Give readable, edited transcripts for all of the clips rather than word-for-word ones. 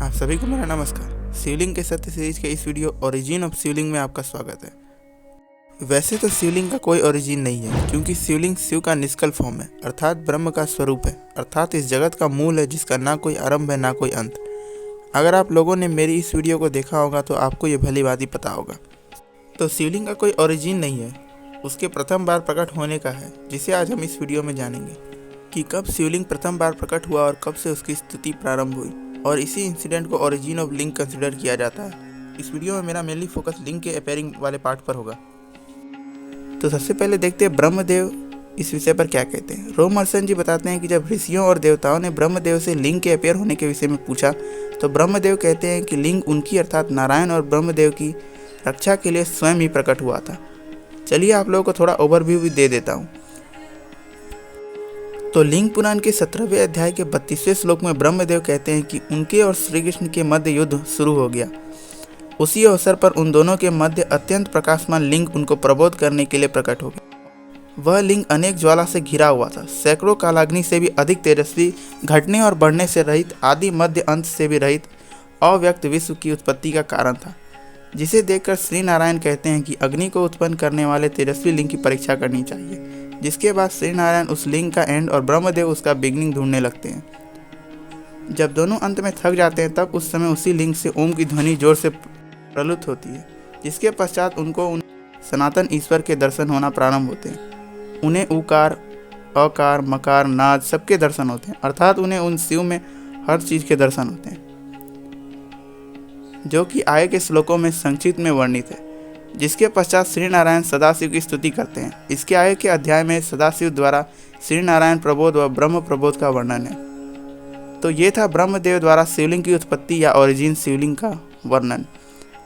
आप सभी को मेरा नमस्कार। शिवलिंग के सत्य सीरीज के इस वीडियो ओरिजिन ऑफ शिवलिंग में आपका स्वागत है। वैसे तो शिवलिंग का कोई ओरिजिन नहीं है, क्योंकि शिवलिंग शिव का निष्कल फॉर्म है, अर्थात ब्रह्म का स्वरूप है, अर्थात इस जगत का मूल है जिसका ना कोई आरंभ है ना कोई अंत। अगर आप लोगों ने मेरी इस वीडियो को देखा होगा तो आपको ये भली भांति पता होगा। तो शिवलिंग का कोई ओरिजिन नहीं है, उसके प्रथम बार प्रकट होने का है, जिसे आज हम इस वीडियो में जानेंगे कि कब शिवलिंग प्रथम बार प्रकट हुआ और कब से उसकी स्तुति प्रारंभ हुई, और इसी इंसिडेंट को ओरिजिन ऑफ लिंग कंसिडर किया जाता है। इस वीडियो में मेरा मेनली फोकस लिंग के अपेयरिंग वाले पार्ट पर होगा। तो सबसे पहले देखते हैं ब्रह्मदेव इस विषय पर क्या कहते हैं। रोमर्सन जी बताते हैं कि जब ऋषियों और देवताओं ने ब्रह्मदेव से लिंग के अपेयर होने के विषय में पूछा तो ब्रह्मदेव कहते हैं कि लिंग उनकी अर्थात नारायण और ब्रह्मदेव की रक्षा के लिए स्वयं ही प्रकट हुआ था। चलिए आप लोगों को थोड़ा ओवरव्यू भी दे देता हूँ। तो लिंग पुराण के 17वें अध्याय के 32वें श्लोक में ब्रह्मदेव कहते हैं कि उनके और श्री कृष्ण के मध्य युद्ध शुरू हो गया। उसी अवसर पर उन दोनों के मध्य अत्यंत प्रकाशमान लिंग उनको प्रबोध करने के लिए प्रकट हो गया। वह लिंग अनेक ज्वाला से घिरा हुआ था, सैकड़ों कालाग्नि से भी अधिक तेजस्वी, घटने और बढ़ने से रहित, आदि मध्य अंत से भी रहित, अव्यक्त विश्व की उत्पत्ति का कारण था, जिसे देखकर श्री नारायण कहते हैं कि अग्नि को उत्पन्न करने वाले तेजस्वी लिंग की परीक्षा करनी चाहिए। जिसके बाद श्री नारायण उस लिंग का एंड और ब्रह्मदेव उसका बिगनिंग ढूंढने लगते हैं। जब दोनों अंत में थक जाते हैं तब उस समय उसी लिंग से ओम की ध्वनि जोर से प्रलुत होती है, जिसके पश्चात उनको सनातन ईश्वर के दर्शन होना प्रारंभ होते हैं। उन्हें उकार, अकार, मकार, नाद सबके दर्शन होते हैं, अर्थात उन्हें उन शिव में हर चीज के दर्शन होते हैं, जो कि आगे के श्लोकों में संक्षिप्त में वर्णित है। जिसके पश्चात श्री नारायण सदाशिव की स्तुति करते हैं। इसके आगे के अध्याय में सदाशिव द्वारा श्री नारायण प्रबोध व ब्रह्म प्रबोध का वर्णन है। तो ये था ब्रह्मदेव द्वारा शिवलिंग की उत्पत्ति या ओरिजिन शिवलिंग का वर्णन।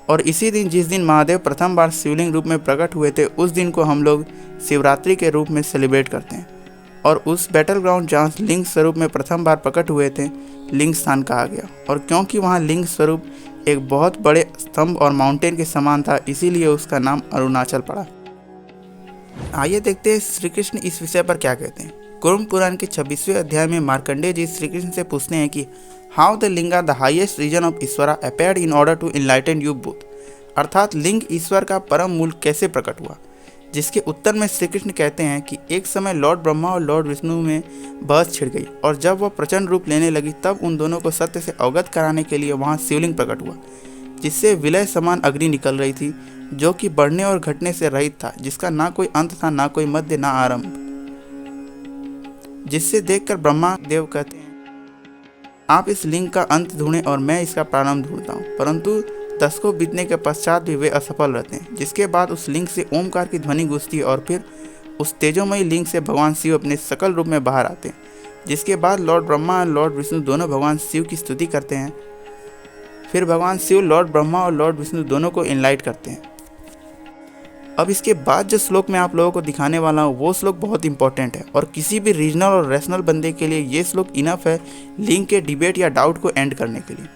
और इसी दिन जिस दिन महादेव प्रथम बार शिवलिंग रूप में प्रकट हुए थे, उस दिन को हम लोग शिवरात्रि के रूप में सेलिब्रेट करते हैं। और उस बैटल ग्राउंड जहाँ लिंग स्वरूप में प्रथम बार प्रकट हुए थे, लिंग स्थान कहा गया। और क्योंकि वहाँ लिंग स्वरूप एक बहुत बड़े स्तंभ और माउंटेन के समान था, इसीलिए उसका नाम अरुणाचल पड़ा। आइए देखते हैं श्री कृष्ण इस विषय पर क्या कहते हैं। कुरुम पुराण के 26वें अध्याय में मार्कंडेय जी श्री कृष्ण से पूछते हैं कि how the linga the highest region of Ishwara appeared in order to enlighten you both, अर्थात लिंग ईश्वर का परम मूल कैसे प्रकट हुआ। जिसके उत्तर में श्री कृष्ण कहते हैं कि एक समय लॉर्ड ब्रह्मा और लॉर्ड विष्णु में बहस छिड़ गई, और जब वह प्रचंड रूप लेने लगी तब उन दोनों को सत्य से अवगत कराने के लिए वहां शिवलिंग प्रकट हुआ, जिससे विलय समान अग्नि निकल रही थी, जो कि बढ़ने और घटने से रहित था, जिसका ना कोई अंत था, ना कोई मध्य, ना आरंभ। जिससे देखकर ब्रह्मा देव कहते हैं आप इस लिंग का अंत ढूंढें और मैं इसका प्रारंभ ढूंढता हूँ। परंतु दशकों बीतने के पश्चात भी वे असफल रहते हैं। जिसके बाद उस लिंग से ओमकार की ध्वनि गूंजती है और फिर उस तेजोमयी लिंग से भगवान शिव अपने सकल रूप में बाहर आते हैं। जिसके बाद लॉर्ड ब्रह्मा और लॉर्ड विष्णु दोनों भगवान शिव की स्तुति करते हैं। फिर भगवान शिव लॉर्ड ब्रह्मा और लॉर्ड विष्णु दोनों को इनलाइट करते हैं। अब इसके बाद जो श्लोक मैं आप लोगों को दिखाने वाला हूँ वो श्लोक बहुत इंपॉर्टेंट है, और किसी भी रीजनल और रैशनल बंदे के लिए ये श्लोक इनफ है लिंग के डिबेट या डाउट को एंड करने के लिए।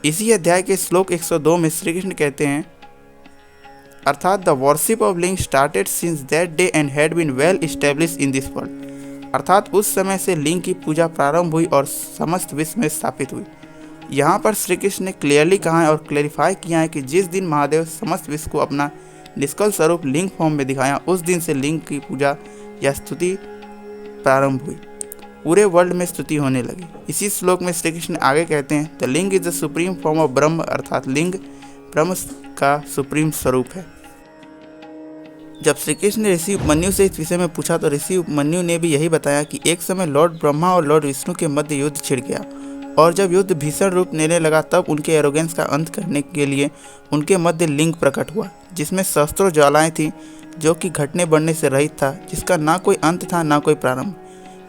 इसी अध्याय के श्लोक 102 में श्री कृष्ण कहते हैं अर्थात the worship of linga started since that day and had been well established in this world, अर्थात उस समय से लिंग की पूजा प्रारंभ हुई और समस्त विश्व में स्थापित हुई। यहाँ पर श्री कृष्ण ने क्लियरली कहा है और क्लैरिफाई किया है कि जिस दिन महादेव समस्त विश्व को अपना निष्कल स्वरूप लिंग फॉर्म में दिखाया, उस दिन से लिंग की पूजा या स्तुति प्रारंभ हुई, पूरे वर्ल्ड में स्तुति होने लगी। इसी श्लोक में श्री कृष्ण आगे कहते हैं द लिंग is the supreme form of ब्रह्म, अर्थात लिंग ब्रह्म का सुप्रीम स्वरूप है। जब श्री कृष्ण ने ऋषि उपमन्यु से इस विषय में पूछा तो ऋषि उपमन्यु ने भी यही बताया कि एक समय लॉर्ड ब्रह्मा और लॉर्ड विष्णु के मध्य युद्ध छिड़ गया, और जब युद्ध भीषण रूप लेने लगा तब उनके एरोगेंस का अंत करने के लिए उनके मध्य लिंग प्रकट हुआ, जिसमें सहस्त्रों ज्वालाएं थी, जो कि घटने बढ़ने से रहित था, जिसका ना कोई अंत था ना कोई प्रारंभ।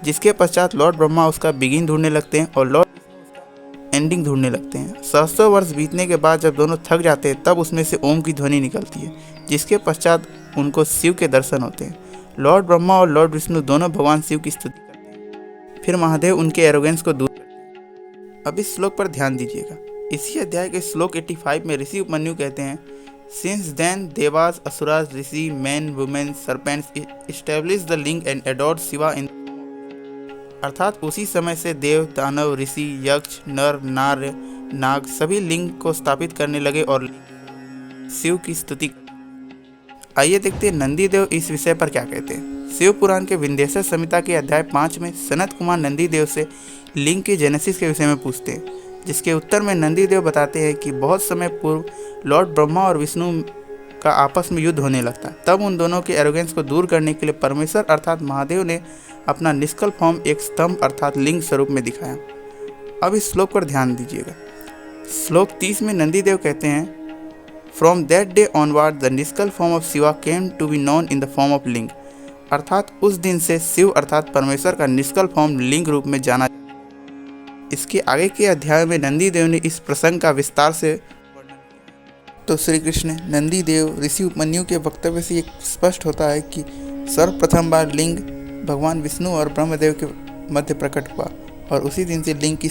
जिसके पश्चात लॉर्ड ब्रह्मा उसका बिगिन ढूंढने लगते हैं और लॉर्ड एंडिंग ढूंढने लगते हैं। सहस्त्रों वर्ष बीतने के बाद जब दोनों थक जाते हैं तब उसमें से ओम की ध्वनि निकलती है, जिसके पश्चात उनको शिव के दर्शन होते हैं। लॉर्ड ब्रह्मा और लॉर्ड विष्णु दोनों भगवान शिव की स्तुति करते हैं। फिर महादेव उनके एरोगेंस को दूर करते हैं। अब इस श्लोक पर ध्यान दीजिएगा। इसी अध्याय के श्लोक 85 में ऋषि उपमन्यु कहते हैं since then devas, asuras, rishi, man, women, serpents establish the linga and adored Shiva in अर्थात उसी समय से देव, दानव, ऋषि, यक्ष, नर, नार, नाग सभी लिंग को स्थापित करने लगे और शिव की स्तुति। आइए देखते हैं नंदीदेव इस विषय पर क्या कहते हैं। शिव पुराण के विंध्येश्वर संहिता के अध्याय 5 में सनत कुमार नंदीदेव से लिंग के जेनेसिस के विषय में पूछते हैं, जिसके उत्तर में नंदीदेव बताते हैं कि बहुत समय पूर्व लॉर्ड ब्रह्मा और विष्णु का आपस में युद्ध होने लगता। तब उन दोनों के एरोगेंस को दूर करने के लिए परमेश्वर अर्थात महादेव ने अपना निष्कल फॉर्म एक स्तंभ अर्थात लिंग स्वरूप में दिखाया। अब इस श्लोक पर ध्यान दीजिएगा। श्लोक 30 में नंदीदेव कहते हैं, from that day onward the nishkal form of Shiva came to be known in the form of ling. अर्थात उस दिन से शिव अर्थात परमेश्वर का निष्कल फॉर्म लिंग रूप में जाना। इसके आगे के अध्याय में नंदीदेव ने इस प्रसंग का विस्तार से तो श्री कृष्ण नंदीदेव ऋषि उपमन्यु के वक्तव्य से एक स्पष्ट होता है कि सर्वप्रथम बार लिंग भगवान विष्णु और ब्रह्मदेव के मध्य प्रकट हुआ और उसी दिन से लिंग की